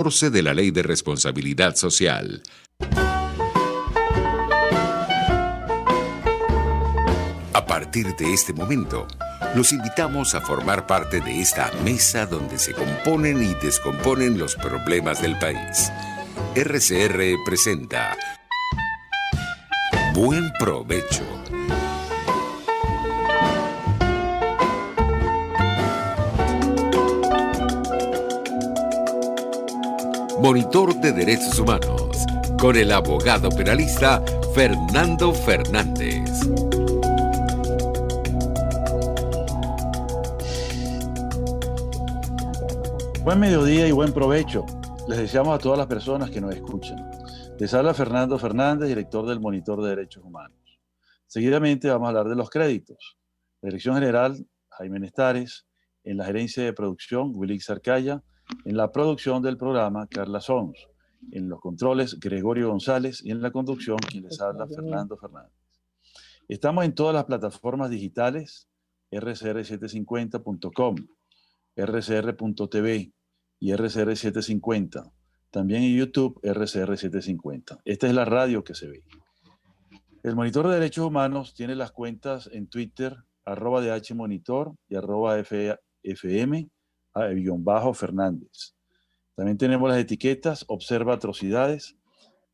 14 de la Ley de Responsabilidad Social. A partir de este momento, los invitamos a formar parte de esta mesa donde se componen y descomponen los problemas del país. RCR presenta Buen Provecho. Monitor de Derechos Humanos, con el abogado penalista Fernando Fernández. Buen mediodía y buen provecho. Les deseamos a todas las personas que nos escuchan. Les habla Fernando Fernández, director del Monitor de Derechos Humanos. Seguidamente vamos a hablar de los créditos. La Dirección General, Jaime Nestares. En la gerencia de producción, Willy Arcaya. En la producción del programa, Carla Sons. En los controles, Gregorio González. Y en la conducción, quien les habla, Fernando Fernández. Estamos en todas las plataformas digitales, rcr750.com, rcr.tv y rcr750. También en YouTube, rcr750. Esta es la radio que se ve. El Monitor de Derechos Humanos tiene las cuentas en Twitter, @DHMonitor y @FM_Fernández. También tenemos las etiquetas Observa Atrocidades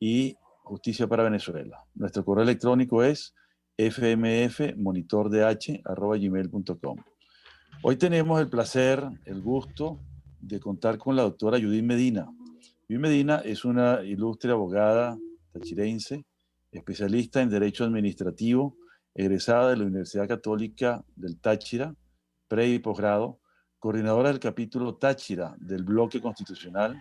y Justicia para Venezuela. Nuestro correo electrónico es fmfmonitordh@gmail.com. Hoy tenemos el placer, el gusto de contar con la doctora Judith Medina. Judith Medina es una ilustre abogada tachirense, especialista en Derecho Administrativo, egresada de la Universidad Católica del Táchira, pre y posgrado, coordinadora del capítulo Táchira del Bloque Constitucional,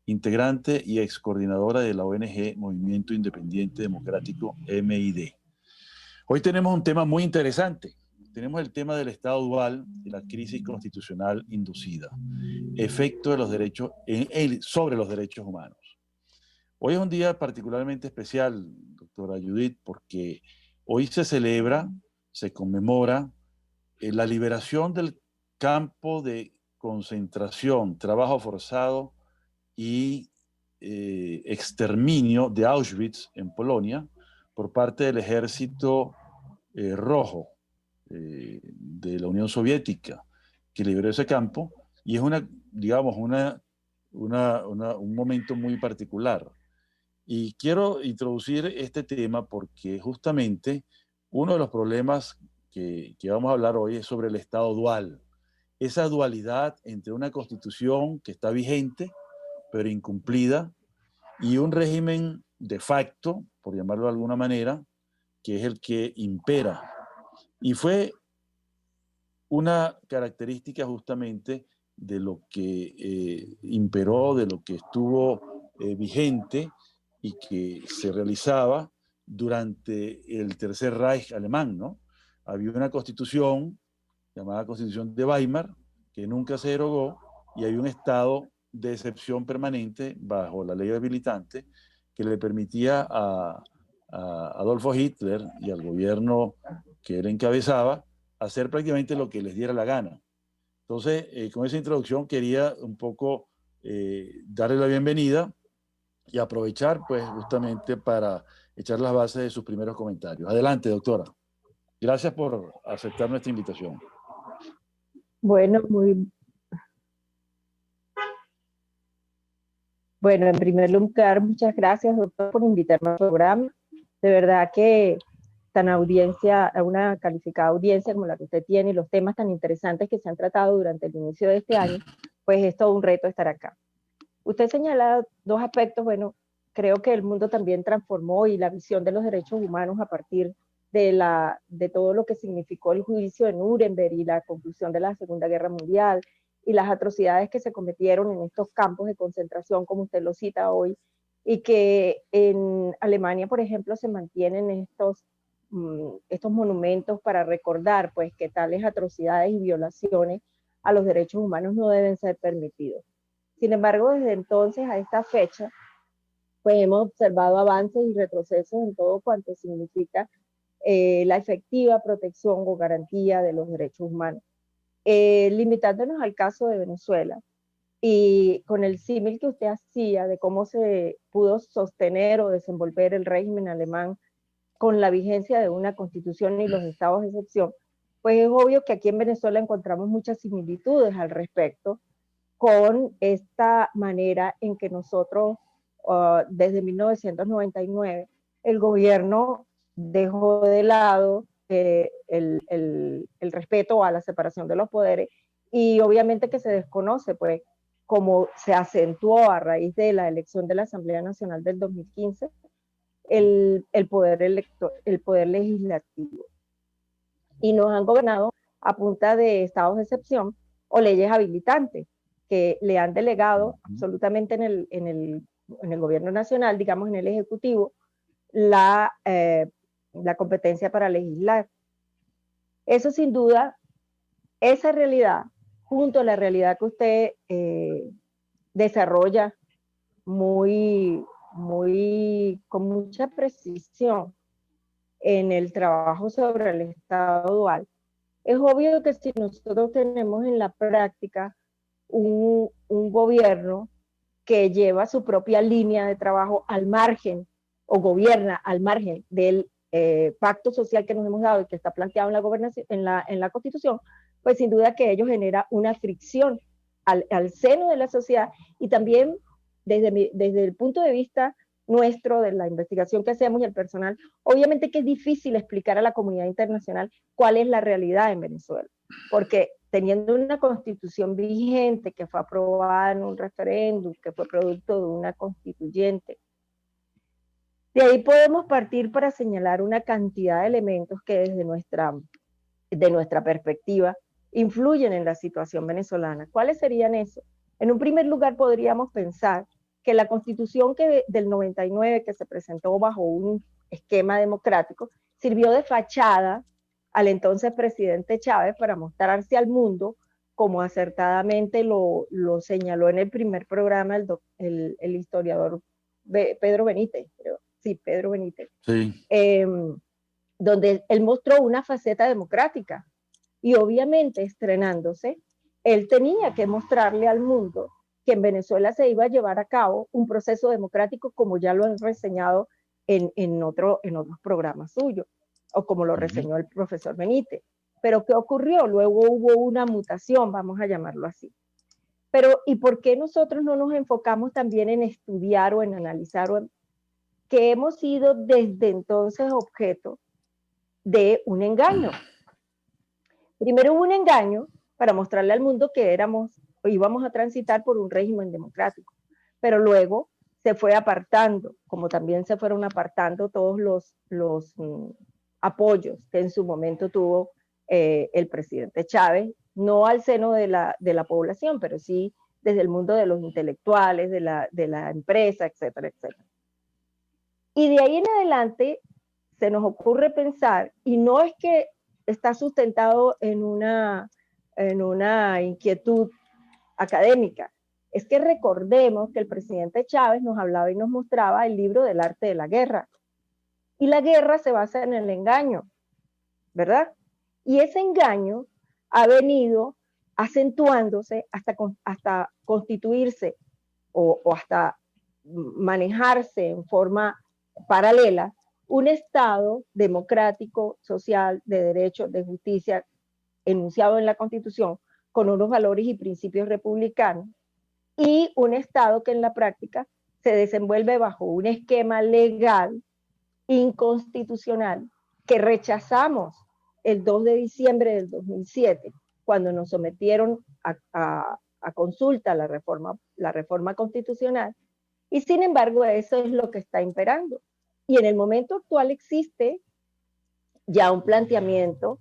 integrante y excoordinadora de la ONG Movimiento Independiente Democrático, MID. Hoy tenemos un tema muy interesante. Tenemos el tema del Estado dual y la crisis constitucional inducida, efecto de los derechos sobre los derechos humanos. Hoy es un día particularmente especial, doctora Judith, porque hoy se celebra, se conmemora la liberación del campo de concentración, trabajo forzado y exterminio de Auschwitz en Polonia por parte del ejército rojo de la Unión Soviética, que liberó ese campo, y es un momento muy particular. Y quiero introducir este tema porque justamente uno de los problemas que vamos a hablar hoy es sobre el Estado dual. Esa dualidad entre una constitución que está vigente, pero incumplida, y un régimen de facto, por llamarlo de alguna manera, que es el que impera. Y fue una característica justamente de lo que imperó, de lo que estuvo vigente y que se realizaba durante el Tercer Reich alemán, ¿no? Había una constitución llamada Constitución de Weimar, que nunca se derogó, y había un estado de excepción permanente bajo la ley habilitante que le permitía a Adolfo Hitler y al gobierno que él encabezaba hacer prácticamente lo que les diera la gana. Entonces, con esa introducción quería un poco darle la bienvenida y aprovechar pues justamente para echar las bases de sus primeros comentarios. Adelante, doctora. Gracias por aceptar nuestra invitación. Bueno, en primer lugar, muchas gracias, doctor, por invitarme al programa. De verdad que una calificada audiencia como la que usted tiene y los temas tan interesantes que se han tratado durante el inicio de este año, pues es todo un reto estar acá. Usted señala dos aspectos, bueno, creo que el mundo también transformó y la visión de los derechos humanos a partir de todo lo que significó el juicio de Nuremberg y la conclusión de la Segunda Guerra Mundial y las atrocidades que se cometieron en estos campos de concentración, como usted lo cita hoy, y que en Alemania, por ejemplo, se mantienen estos monumentos para recordar pues que tales atrocidades y violaciones a los derechos humanos no deben ser permitidos. Sin embargo, desde entonces a esta fecha, pues hemos observado avances y retrocesos en todo cuanto significa la efectiva protección o garantía de los derechos humanos. Limitándonos al caso de Venezuela, Y con el símil que usted hacía de cómo se pudo sostener o desenvolver el régimen alemán con la vigencia de una constitución y los estados de excepción, pues es obvio que aquí en Venezuela encontramos muchas similitudes al respecto con esta manera en que nosotros, desde 1999, el gobierno dejó de lado el respeto a la separación de los poderes y obviamente que se desconoce, pues, como se acentuó a raíz de la elección de la Asamblea Nacional del 2015, el poder legislativo. Y nos han gobernado a punta de estados de excepción o leyes habilitantes que le han delegado absolutamente en el gobierno nacional, digamos en el ejecutivo, la competencia para legislar. Eso sin duda, esa realidad, junto a la realidad que usted desarrolla con mucha precisión en el trabajo sobre el Estado dual, es obvio que si nosotros tenemos en la práctica un gobierno que lleva su propia línea de trabajo al margen o gobierna al margen del pacto social que nos hemos dado y que está planteado en la gobernación, en la Constitución, pues sin duda que ello genera una fricción al seno de la sociedad y también desde el punto de vista nuestro, de la investigación que hacemos y el personal, obviamente que es difícil explicar a la comunidad internacional cuál es la realidad en Venezuela, porque teniendo una constitución vigente que fue aprobada en un referéndum, que fue producto de una constituyente, de ahí podemos partir para señalar una cantidad de elementos que desde nuestra perspectiva influyen en la situación venezolana. ¿Cuáles serían esos? En un primer lugar podríamos pensar que la constitución del 99 que se presentó bajo un esquema democrático sirvió de fachada al entonces presidente Chávez para mostrarse al mundo, como acertadamente lo señaló en el primer programa el historiador Pedro Benítez, creo. Sí, Pedro Benítez. Sí. Donde él mostró una faceta democrática y obviamente estrenándose, él tenía que mostrarle al mundo que en Venezuela se iba a llevar a cabo un proceso democrático como ya lo han reseñado en otros programas suyos, o como lo reseñó el profesor Benítez. Pero ¿qué ocurrió? Luego hubo una mutación, vamos a llamarlo así. Pero ¿y por qué nosotros no nos enfocamos también en estudiar o en analizar que hemos sido desde entonces objeto de un engaño? Primero hubo un engaño para mostrarle al mundo que íbamos a transitar por un régimen democrático, pero luego se fue apartando, como también se fueron apartando todos los apoyos que en su momento tuvo el presidente Chávez, no al seno de la población, pero sí desde el mundo de los intelectuales, de la empresa, etcétera, etcétera. Y de ahí en adelante se nos ocurre pensar, y no es que está sustentado en una inquietud académica, es que recordemos que el presidente Chávez nos hablaba y nos mostraba el libro del arte de la guerra. Y la guerra se basa en el engaño, ¿verdad? Y ese engaño ha venido acentuándose hasta constituirse o hasta manejarse en forma paralela un Estado democrático, social, de derechos, de justicia, enunciado en la Constitución, con unos valores y principios republicanos, y un Estado que en la práctica se desenvuelve bajo un esquema legal inconstitucional que rechazamos el 2 de diciembre del 2007, cuando nos sometieron a consulta la reforma constitucional, y sin embargo eso es lo que está imperando. Y en el momento actual existe ya un planteamiento,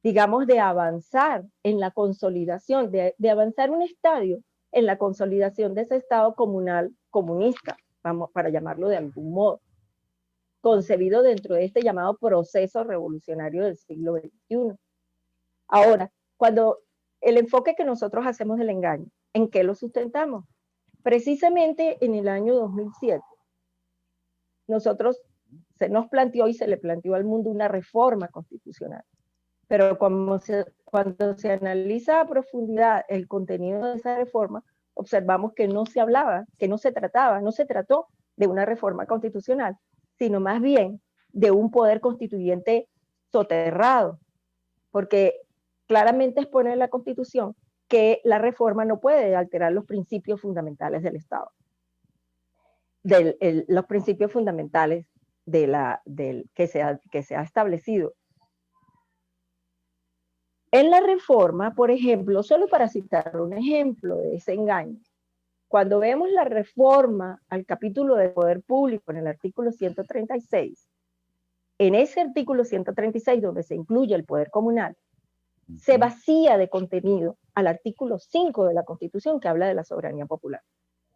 digamos, de avanzar en la consolidación, de avanzar un estadio en la consolidación de ese Estado comunal comunista, vamos, para llamarlo de algún modo, concebido dentro de este llamado proceso revolucionario del siglo XXI. Ahora, cuando el enfoque que nosotros hacemos del engaño, ¿en qué lo sustentamos? Precisamente en el año 2007, se nos planteó y se le planteó al mundo una reforma constitucional. Pero cuando se analiza a profundidad el contenido de esa reforma, observamos que no se hablaba, que no se trató de una reforma constitucional, sino más bien de un poder constituyente soterrado, porque claramente expone en la Constitución que la reforma no puede alterar los principios fundamentales del Estado, los principios fundamentales que se ha establecido. En la reforma, por ejemplo, solo para citar un ejemplo de ese engaño, cuando vemos la reforma al capítulo de poder público en el artículo 136, en ese artículo 136 donde se incluye el poder comunal, se vacía de contenido al artículo 5 de la Constitución que habla de la soberanía popular.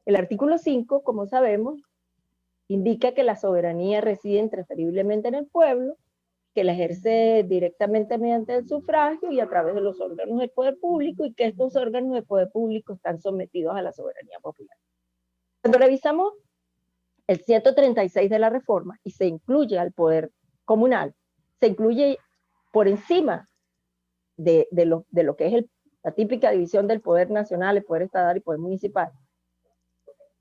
El artículo 5, como sabemos, indica que la soberanía reside intransferiblemente en el pueblo, que la ejerce directamente mediante el sufragio y a través de los órganos del poder público, y que estos órganos del poder público están sometidos a la soberanía popular. Cuando revisamos el 136 de la reforma y se incluye al poder comunal, se incluye por encima de lo que es la típica división del poder nacional, el poder estatal y el poder municipal.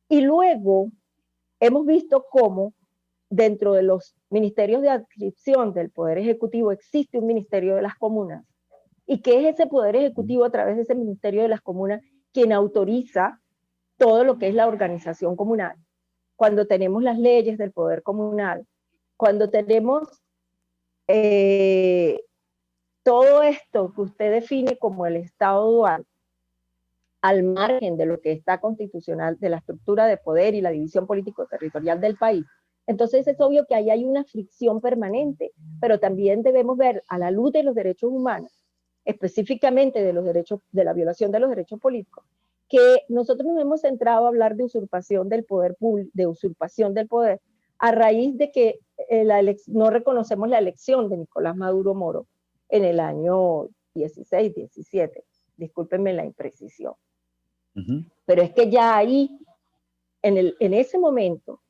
Y luego hemos visto cómo dentro de los ministerios de adscripción del Poder Ejecutivo existe un Ministerio de las Comunas, y que es ese Poder Ejecutivo a través de ese Ministerio de las Comunas quien autoriza todo lo que es la organización comunal. Cuando tenemos las leyes del poder comunal, cuando tenemos todo esto que usted define como el Estado dual, al margen de lo que está constitucional, de la estructura de poder y la división político-territorial del país, entonces es obvio que ahí hay una fricción permanente, pero también debemos ver a la luz de los derechos humanos, específicamente de los derechos, de la violación de los derechos políticos, que nosotros nos hemos centrado a hablar de usurpación del poder a raíz de que no reconocemos la elección de Nicolás Maduro Moro en el año 16, 17. Discúlpenme la imprecisión. Pero es que ya ahí, en ese momento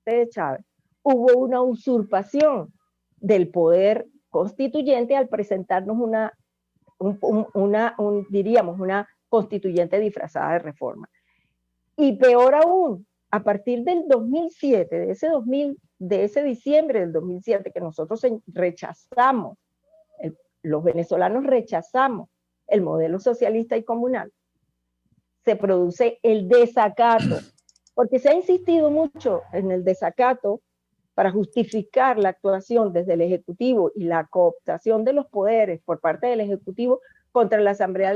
de Chávez, hubo una usurpación del poder constituyente al presentarnos diríamos, una constituyente disfrazada de reforma. Y peor aún, a partir del 2007, de ese diciembre del 2007 que nosotros rechazamos, los venezolanos rechazamos el modelo socialista y comunal, se produce el desacato, porque se ha insistido mucho en el desacato para justificar la actuación desde el Ejecutivo y la cooptación de los poderes por parte del Ejecutivo contra la Asamblea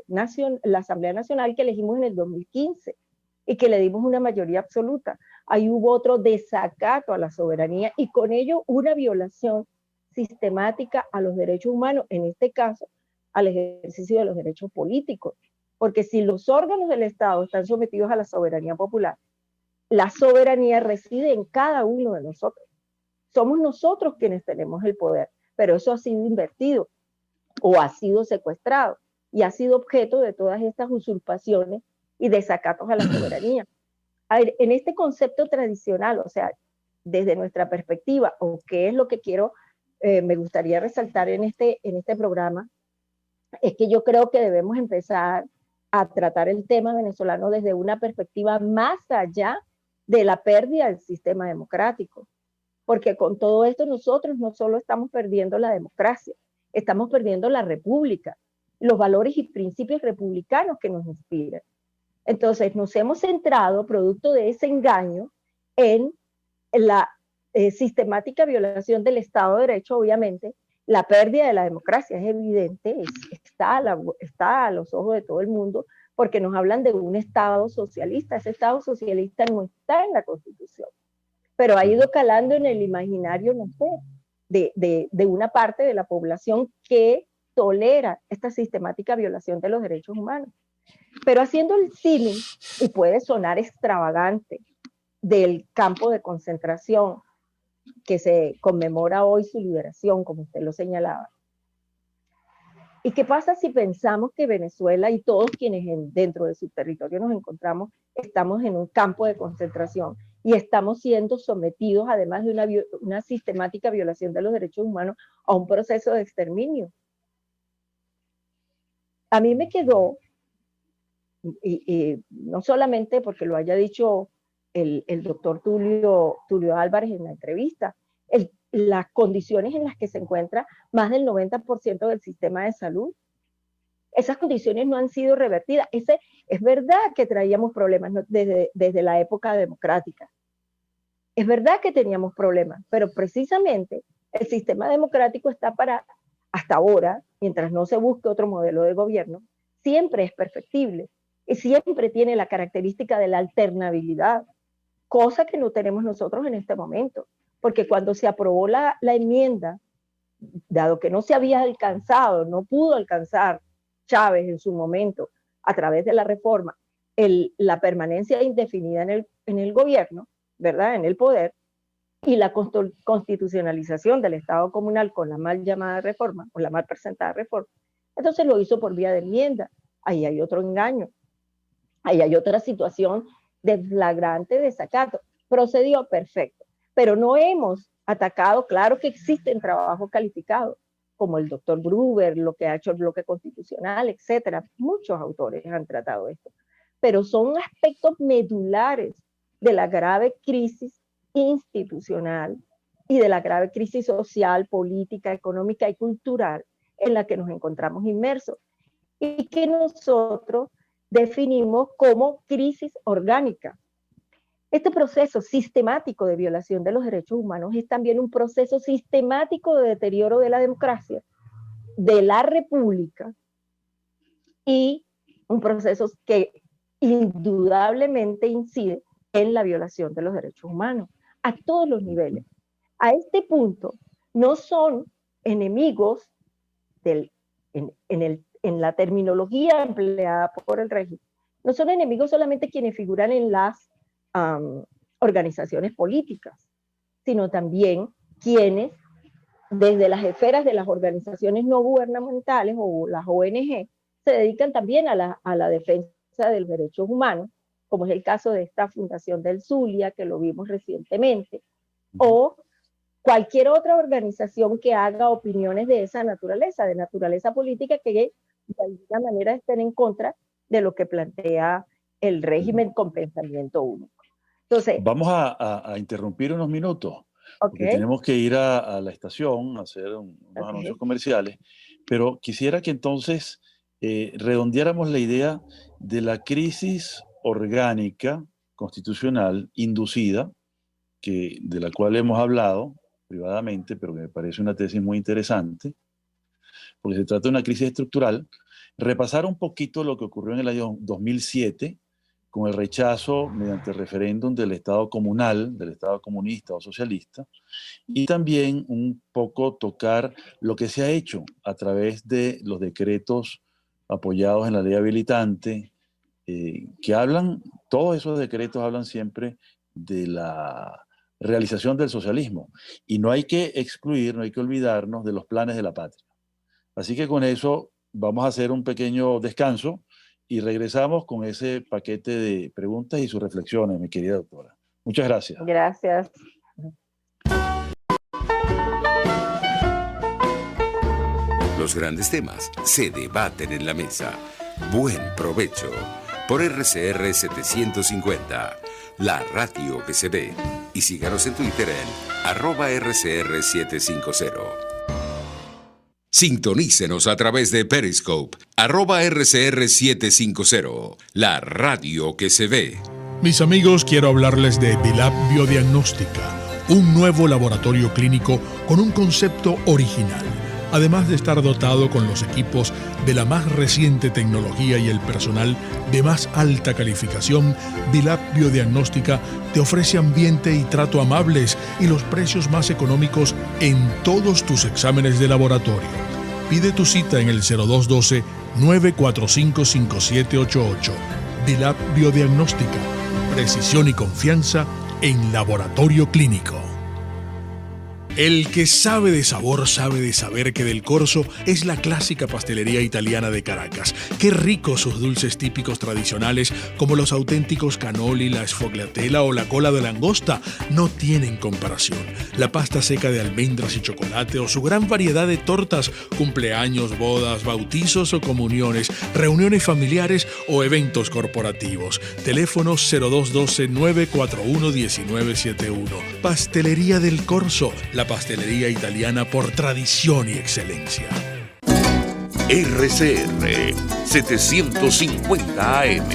Nacional que elegimos en el 2015 y que le dimos una mayoría absoluta. Ahí hubo otro desacato a la soberanía y con ello una violación sistemática a los derechos humanos, en este caso al ejercicio de los derechos políticos. Porque si los órganos del Estado están sometidos a la soberanía popular, la soberanía reside en cada uno de nosotros. Somos nosotros quienes tenemos el poder, pero eso ha sido invertido o ha sido secuestrado y ha sido objeto de todas estas usurpaciones y desacatos a la soberanía. A ver, en este concepto tradicional, o sea, desde nuestra perspectiva, o qué es lo que me gustaría resaltar en este programa, es que yo creo que debemos empezar a tratar el tema venezolano desde una perspectiva más allá de la pérdida del sistema democrático. Porque con todo esto nosotros no solo estamos perdiendo la democracia, estamos perdiendo la república, los valores y principios republicanos que nos inspiran. Entonces nos hemos centrado, producto de ese engaño, en la sistemática violación del Estado de Derecho, obviamente. La pérdida de la democracia es evidente, está a los ojos de todo el mundo, porque nos hablan de un Estado socialista. Ese Estado socialista no está en la Constitución, pero ha ido calando en el imaginario, no sé, de una parte de la población que tolera esta sistemática violación de los derechos humanos. Pero haciendo el símil, y puede sonar extravagante, del campo de concentración, que se conmemora hoy su liberación, como usted lo señalaba. ¿Y qué pasa si pensamos que Venezuela y todos quienes dentro de su territorio nos encontramos, estamos en un campo de concentración y estamos siendo sometidos, además de una sistemática violación de los derechos humanos, a un proceso de exterminio? A mí me quedó y no solamente porque lo haya dicho el doctor Tulio Álvarez en la entrevista, las condiciones en las que se encuentra más del 90% del sistema de salud, esas condiciones no han sido revertidas. Es verdad que traíamos problemas, ¿no?, desde la época democrática. Es verdad que teníamos problemas, pero precisamente el sistema democrático está para, hasta ahora, mientras no se busque otro modelo de gobierno, siempre es perfectible y siempre tiene la característica de la alternabilidad, cosa que no tenemos nosotros en este momento, porque cuando se aprobó la enmienda, dado que no se había alcanzado, no pudo alcanzar Chávez en su momento a través de la reforma, la permanencia indefinida en el gobierno, ¿verdad?, en el poder, y la constitucionalización del Estado comunal con la mal llamada reforma, o la mal presentada reforma, entonces lo hizo por vía de enmienda. Ahí hay otro engaño, ahí hay otra situación de flagrante desacato. Procedió perfecto, pero no hemos atacado, claro que existen trabajos calificados, como el doctor Gruber, lo que ha hecho el bloque constitucional, etcétera. Muchos autores han tratado esto, pero son aspectos medulares de la grave crisis institucional y de la grave crisis social, política, económica y cultural en la que nos encontramos inmersos y que nosotros definimos como crisis orgánica. Este proceso sistemático de violación de los derechos humanos es también un proceso sistemático de deterioro de la democracia, de la república, y un proceso que indudablemente incide en la violación de los derechos humanos a todos los niveles. A este punto, no son enemigos en la terminología empleada por el régimen, no son enemigos solamente quienes figuran en las organizaciones políticas, sino también quienes desde las esferas de las organizaciones no gubernamentales o las ONG se dedican también a la defensa de los derechos humanos, como es el caso de esta fundación del Zulia, que lo vimos recientemente, o cualquier otra organización que haga opiniones de esa naturaleza, de naturaleza política, que de alguna manera estén en contra de lo que plantea el régimen con pensamiento único. Entonces, vamos a interrumpir unos minutos, porque tenemos que ir a la estación a hacer unos anuncios comerciales, pero quisiera que entonces redondeáramos la idea de la crisis orgánica constitucional inducida, de la cual hemos hablado privadamente, pero que me parece una tesis muy interesante, porque se trata de una crisis estructural. Repasar un poquito lo que ocurrió en el año 2007 con el rechazo mediante referéndum del Estado comunal, del Estado comunista o socialista, y también un poco tocar lo que se ha hecho a través de los decretos apoyados en la ley habilitante, que hablan, todos esos decretos hablan siempre de la realización del socialismo, y no hay que excluir, no hay que olvidarnos de los planes de la patria. Así que con eso vamos a hacer un pequeño descanso y regresamos con ese paquete de preguntas y sus reflexiones, mi querida doctora. Muchas gracias. Gracias. Los grandes temas se debaten en la mesa. Buen provecho. Por RCR 750, la radio que se ve. Y síganos en Twitter en @RCR750. Sintonícenos a través de Periscope, @RCR750, la radio que se ve. Mis amigos, quiero hablarles de Bilab Biodiagnóstica, un nuevo laboratorio clínico con un concepto original. Además de estar dotado con los equipos de la más reciente tecnología y el personal de más alta calificación, Bilab Biodiagnóstica te ofrece ambiente y trato amables y los precios más económicos en todos tus exámenes de laboratorio. Pide tu cita en el 0212-945-5788. Bilab Biodiagnóstica, precisión y confianza en laboratorio clínico. El que sabe de sabor sabe de saber que Del Corso es la clásica pastelería italiana de Caracas. Qué ricos sus dulces típicos tradicionales como los auténticos cannoli, la sfogliatella o la cola de langosta no tienen comparación. La pasta seca de almendras y chocolate o su gran variedad de tortas, cumpleaños, bodas, bautizos o comuniones, reuniones familiares o eventos corporativos. Teléfonos 0212-941-1971. Pastelería Del Corso, la pastelería italiana por tradición y excelencia. RCR 750 AM,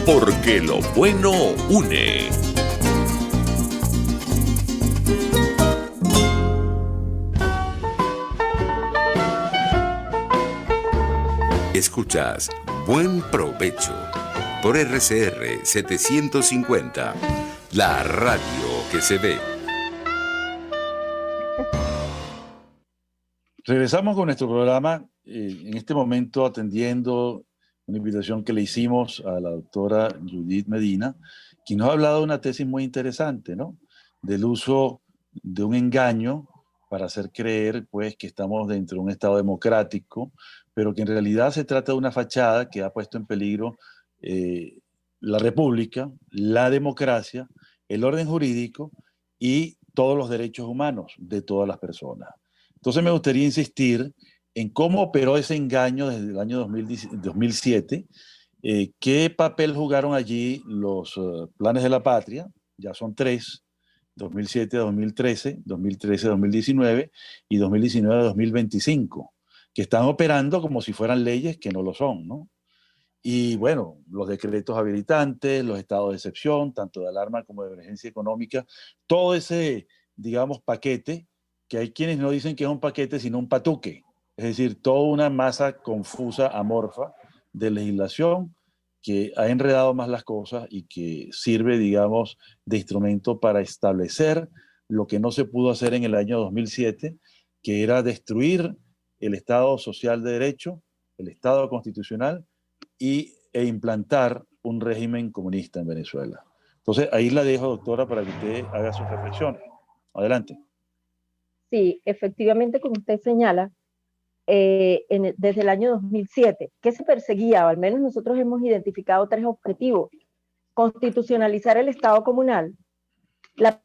porque lo bueno une. Escuchas Buen Provecho por RCR 750, la radio que se ve. Regresamos con nuestro programa, en este momento atendiendo una invitación que le hicimos a la doctora Judith Medina, quien nos ha hablado de una tesis muy interesante, ¿no? Del uso de un engaño para hacer creer, pues, que estamos dentro de un Estado democrático, pero que en realidad se trata de una fachada que ha puesto en peligro la república, la democracia, el orden jurídico y todos los derechos humanos de todas las personas. Entonces me gustaría insistir en cómo operó ese engaño desde el año 2007, qué papel jugaron allí los planes de la patria, ya son 3, 2007-2013, 2013-2019 y 2019-2025, que están operando como si fueran leyes que no lo son, ¿no? Y bueno, los decretos habilitantes, los estados de excepción, tanto de alarma como de emergencia económica, todo ese, digamos, paquete, que hay quienes no dicen que es un paquete, sino un patuque. Es decir, toda una masa confusa, amorfa de legislación que ha enredado más las cosas y que sirve, digamos, de instrumento para establecer lo que no se pudo hacer en el año 2007, que era destruir el Estado social de derecho, el Estado constitucional e implantar un régimen comunista en Venezuela. Entonces, ahí la dejo, doctora, para que usted haga sus reflexiones. Adelante. Sí, efectivamente, como usted señala, desde el año 2007, ¿qué se perseguía? O al menos nosotros hemos identificado 3 objetivos. Constitucionalizar el Estado comunal, la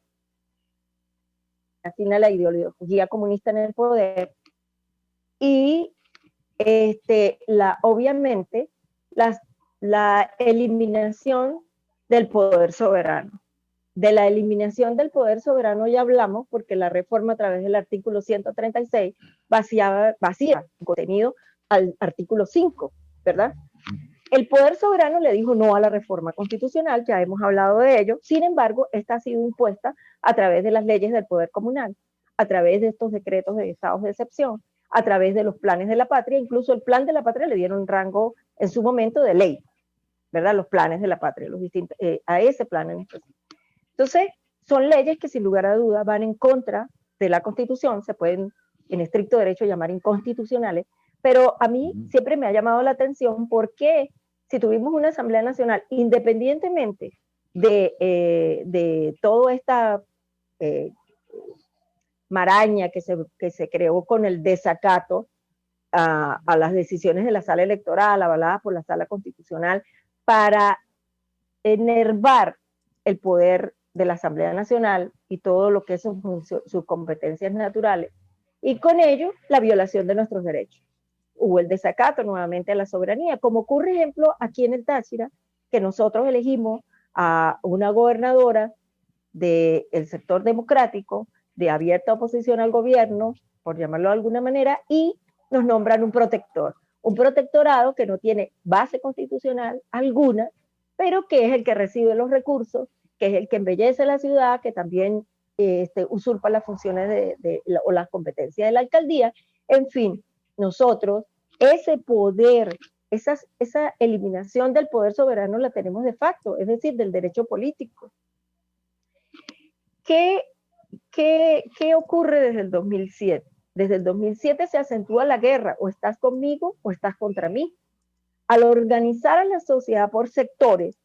ideología comunista en el poder y obviamente la eliminación del poder soberano. De la eliminación del poder soberano ya hablamos porque la reforma a través del artículo 136 vacía el contenido al artículo 5, ¿verdad? El poder soberano le dijo no a la reforma constitucional, ya hemos hablado de ello. Sin embargo, esta ha sido impuesta a través de las leyes del poder comunal, a través de estos decretos de estados de excepción, a través de los planes de la patria. Incluso el plan de la patria le dieron rango en su momento de ley, ¿verdad? Los planes de la patria, a ese plan en específico. Entonces, son leyes que sin lugar a duda van en contra de la Constitución, se pueden en estricto derecho llamar inconstitucionales, pero a mí siempre me ha llamado la atención porque si tuvimos una Asamblea Nacional, independientemente de toda esta maraña que se creó con el desacato a las decisiones de la sala electoral, avaladas por la sala constitucional, para enervar el poder de la Asamblea Nacional y todo lo que son sus competencias naturales, y con ello la violación de nuestros derechos. Hubo el desacato nuevamente a la soberanía, como ocurre, ejemplo, aquí en el Táchira, que nosotros elegimos a una gobernadora del sector democrático, de abierta oposición al gobierno, por llamarlo de alguna manera, y nos nombran un protector, un protectorado que no tiene base constitucional alguna, pero que es el que recibe los recursos, que es el que embellece la ciudad, que también usurpa las funciones o las competencias de la alcaldía. En fin, nosotros ese poder, esa eliminación del poder soberano la tenemos de facto, es decir, del derecho político. ¿Qué ocurre desde el 2007? Desde el 2007 se acentúa la guerra, o estás conmigo o estás contra mí. Al organizar a la sociedad por sectores,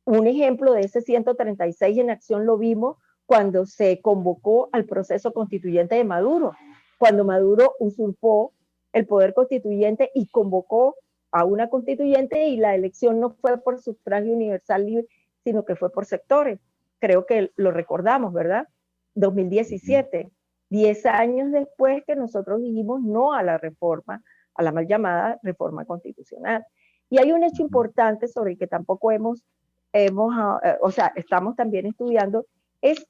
un ejemplo de ese 136 en acción lo vimos cuando se convocó al proceso constituyente de Maduro, cuando Maduro usurpó el poder constituyente y convocó a una constituyente, y la elección no fue por sufragio universal libre, sino que fue por sectores. Creo que lo recordamos, ¿verdad? 2017, 10 años después que nosotros dijimos no a la reforma, a la mal llamada reforma constitucional. Y hay un hecho importante sobre el que tampoco estamos también estudiando, es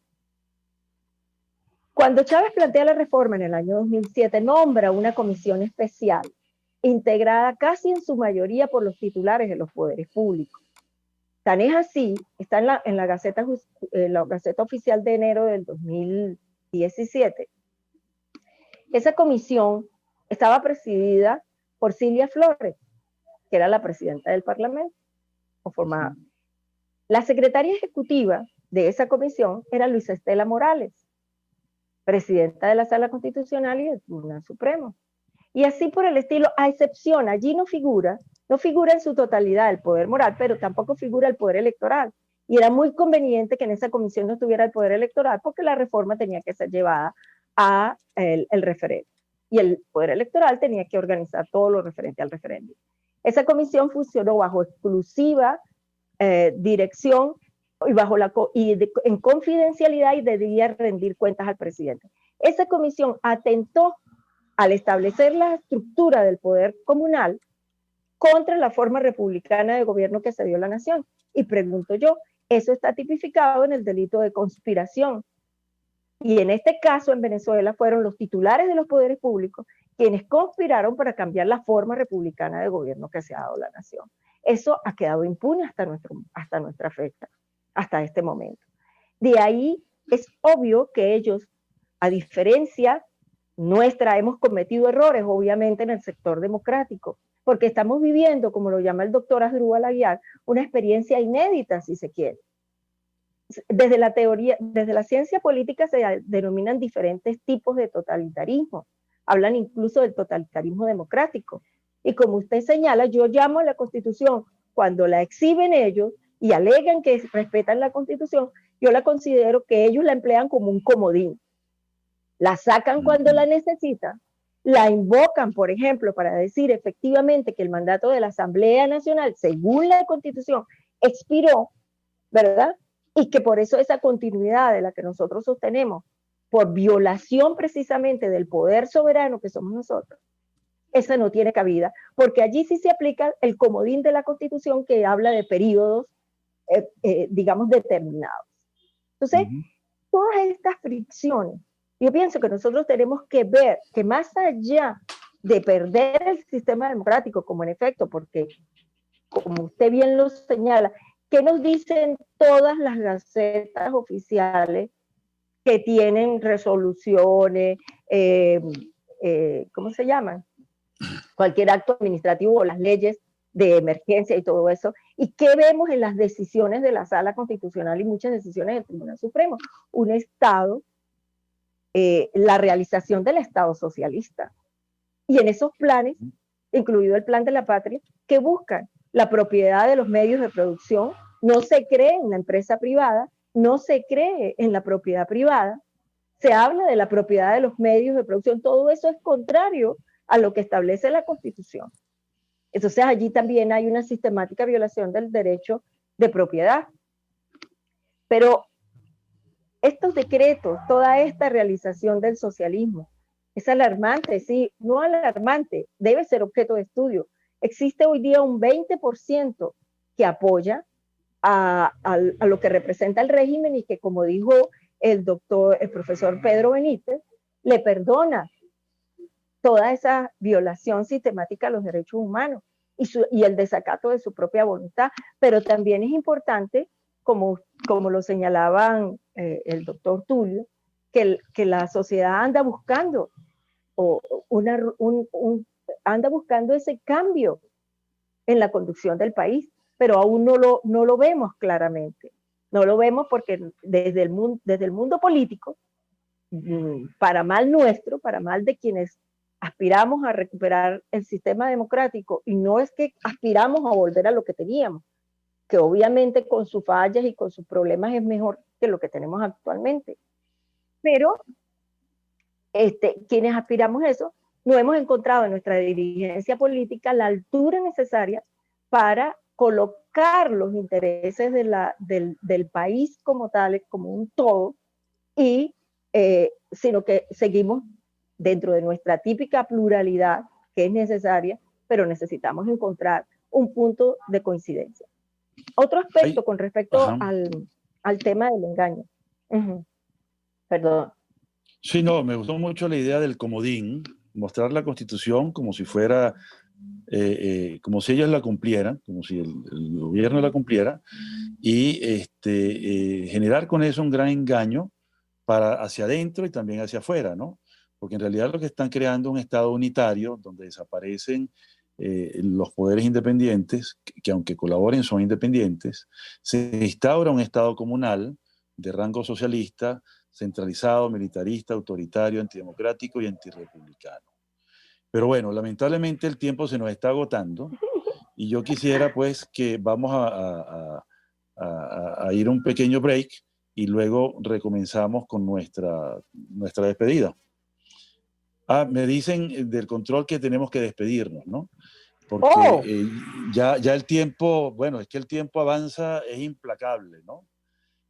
cuando Chávez plantea la reforma en el año 2007, nombra una comisión especial integrada casi en su mayoría por los titulares de los poderes públicos. Tan es así, está en la Gaceta Oficial de enero del 2017. Esa comisión estaba presidida por Cilia Flores, que era la presidenta del Parlamento, o formada. La secretaria ejecutiva de esa comisión era Luisa Estela Morales, presidenta de la Sala Constitucional y del Tribunal Supremo. Y así por el estilo, a excepción, allí no figura en su totalidad el poder moral, pero tampoco figura el poder electoral. Y era muy conveniente que en esa comisión no estuviera el poder electoral, porque la reforma tenía que ser llevada a el referéndum. Y el poder electoral tenía que organizar todo lo referente al referéndum. Esa comisión funcionó bajo exclusiva dirección y en confidencialidad, y debía rendir cuentas al presidente. Esa comisión atentó al establecer la estructura del poder comunal contra la forma republicana de gobierno que se dio a la nación. Y pregunto yo, eso está tipificado en el delito de conspiración. Y en este caso, en Venezuela, fueron los titulares de los poderes públicos quienes conspiraron para cambiar la forma republicana de gobierno que se ha dado a la nación. Eso ha quedado impune hasta nuestra fecha, hasta este momento. De ahí es obvio que ellos, a diferencia nuestra, hemos cometido errores, obviamente, en el sector democrático, porque estamos viviendo, como lo llama el doctor Asdrúbal Aguiar, una experiencia inédita, si se quiere. Desde la ciencia política se denominan diferentes tipos de totalitarismo. Hablan incluso del totalitarismo democrático. Y como usted señala, yo llamo a la Constitución, cuando la exhiben ellos y alegan que respetan la Constitución, yo la considero que ellos la emplean como un comodín. La sacan cuando la necesitan, la invocan, por ejemplo, para decir efectivamente que el mandato de la Asamblea Nacional, según la Constitución, expiró, ¿verdad? Y que por eso esa continuidad de la que nosotros sostenemos, por violación precisamente del poder soberano que somos nosotros, esa no tiene cabida, porque allí sí se aplica el comodín de la Constitución, que habla de periodos, digamos, determinados. Entonces, todas estas fricciones, yo pienso que nosotros tenemos que ver que más allá de perder el sistema democrático, como en efecto, porque como usted bien lo señala, ¿qué nos dicen todas las gacetas oficiales que tienen resoluciones, ¿cómo se llaman? Cualquier acto administrativo o las leyes de emergencia y todo eso? ¿Y qué vemos en las decisiones de la Sala Constitucional y muchas decisiones del Tribunal Supremo? Un Estado, la realización del Estado socialista. Y en esos planes, incluido el Plan de la Patria, que buscan la propiedad de los medios de producción, no se cree en la empresa privada, no se cree en la propiedad privada, se habla de la propiedad de los medios de producción, todo eso es contrario a lo que establece la Constitución. Entonces allí también hay una sistemática violación del derecho de propiedad. Pero estos decretos, toda esta realización del socialismo, es alarmante, sí, no alarmante, debe ser objeto de estudio. Existe hoy día un 20% que apoya a lo que representa el régimen y que, como dijo el profesor Pedro Benítez, le perdona toda esa violación sistemática a los derechos humanos y el desacato de su propia voluntad. Pero también es importante, como lo señalaban el doctor Tulio, que la sociedad anda buscando anda buscando ese cambio en la conducción del país, pero aún no lo vemos claramente. No lo vemos porque desde el mundo político, para mal nuestro, para mal de quienes aspiramos a recuperar el sistema democrático, y no es que aspiramos a volver a lo que teníamos, que obviamente con sus fallas y con sus problemas es mejor que lo que tenemos actualmente. Pero quienes aspiramos a eso, no hemos encontrado en nuestra dirigencia política la altura necesaria para colocar los intereses del país como tales, como un todo, sino que seguimos dentro de nuestra típica pluralidad que es necesaria, pero necesitamos encontrar un punto de coincidencia. Otro aspecto con respecto al tema del engaño. Perdón. Sí, no, me gustó mucho la idea del comodín, mostrar la Constitución como si fuera, como si ellos la cumplieran, como si el gobierno la cumpliera, y generar con eso un gran engaño hacia adentro y también hacia afuera, ¿no? Porque en realidad lo que están creando es un Estado unitario donde desaparecen los poderes independientes, que aunque colaboren son independientes, se instaura un Estado comunal de rango socialista, centralizado, militarista, autoritario, antidemocrático y antirrepublicano. Pero bueno, lamentablemente el tiempo se nos está agotando y yo quisiera pues que vamos a ir a un pequeño break y luego recomenzamos con nuestra despedida. Me dicen del control que tenemos que despedirnos, ¿no? Porque ya el tiempo, bueno, es que el tiempo avanza, es implacable, ¿no?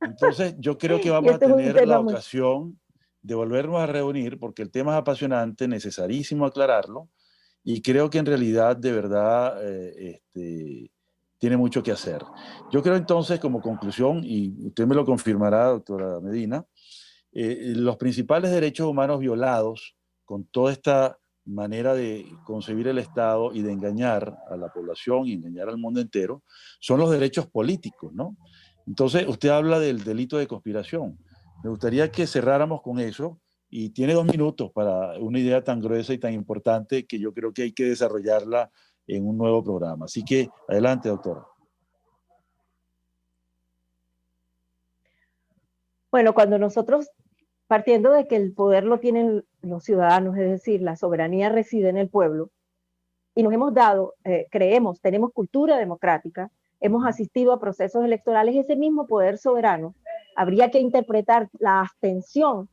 Entonces yo creo que vamos a tener la ocasión de volvernos a reunir porque el tema es apasionante, necesarísimo aclararlo y creo que en realidad de verdad tiene mucho que hacer. Yo creo entonces como conclusión, y usted me lo confirmará, doctora Medina, los principales derechos humanos violados con toda esta manera de concebir el Estado y de engañar a la población y engañar al mundo entero son los derechos políticos, ¿no? Entonces, usted habla del delito de conspiración. Me gustaría que cerráramos con eso y tiene 2 minutos para una idea tan gruesa y tan importante que yo creo que hay que desarrollarla en un nuevo programa. Así que, adelante, doctora. Bueno, cuando nosotros, partiendo de que el poder lo tienen los ciudadanos, es decir, la soberanía reside en el pueblo, y nos hemos dado, tenemos cultura democrática, hemos asistido a procesos electorales, ese mismo poder soberano habría que interpretar la abstención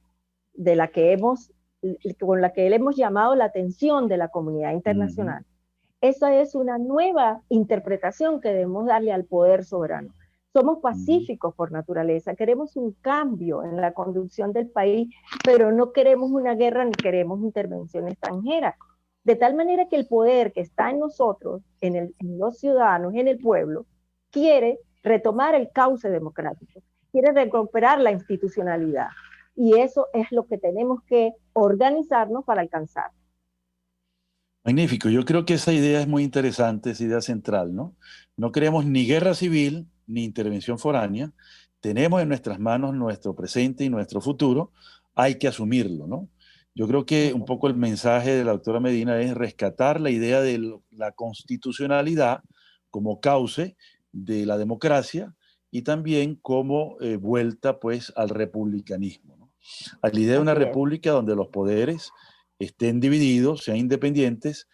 con la que él hemos llamado la atención de la comunidad internacional. Esa es una nueva interpretación que debemos darle al poder soberano. Somos pacíficos por naturaleza, queremos un cambio en la conducción del país, pero no queremos una guerra ni queremos intervención extranjera. De tal manera que el poder que está en nosotros, en los ciudadanos, en el pueblo, quiere retomar el cauce democrático, quiere recuperar la institucionalidad. Y eso es lo que tenemos que organizarnos para alcanzar. Magnífico, yo creo que esa idea es muy interesante, esa idea central, ¿no? No queremos ni guerra civil, ni intervención foránea, tenemos en nuestras manos nuestro presente y nuestro futuro, hay que asumirlo, ¿no? Yo creo que un poco el mensaje de la doctora Medina es rescatar la idea de la constitucionalidad como cauce de la democracia y también como vuelta pues al republicanismo, ¿no? A la idea de una república donde los poderes estén divididos, sean independientes,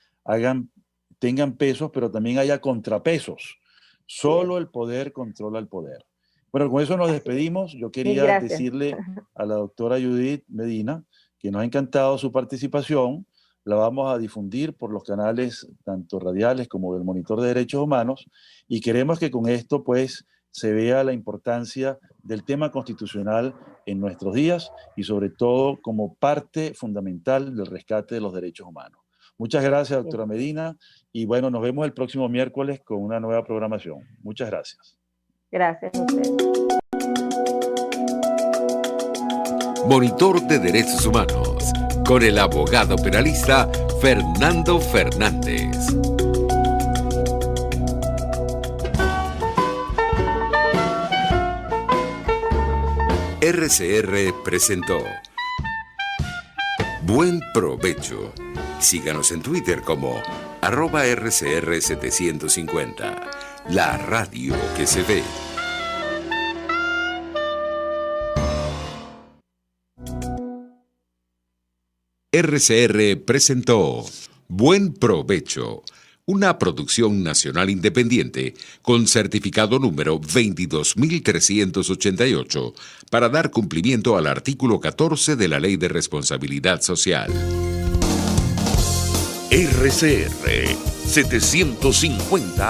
tengan pesos, pero también haya contrapesos. Solo el poder controla el poder. Bueno, con eso nos despedimos. Yo quería decirle a la doctora Judith Medina que nos ha encantado su participación. La vamos a difundir por los canales tanto radiales como del Monitor de Derechos Humanos y queremos que con esto pues se vea la importancia del tema constitucional en nuestros días y sobre todo como parte fundamental del rescate de los derechos humanos. Muchas gracias, doctora Medina, y bueno, nos vemos el próximo miércoles con una nueva programación. Muchas gracias. Gracias a ustedes. Monitor de Derechos Humanos, con el abogado penalista Fernando Fernández. RCR presentó Buen Provecho. Síganos en Twitter como @RCR750, la radio que se ve. RCR presentó Buen Provecho, una producción nacional independiente con certificado número 22388 para dar cumplimiento al artículo 14 de la Ley de Responsabilidad Social. RCR 750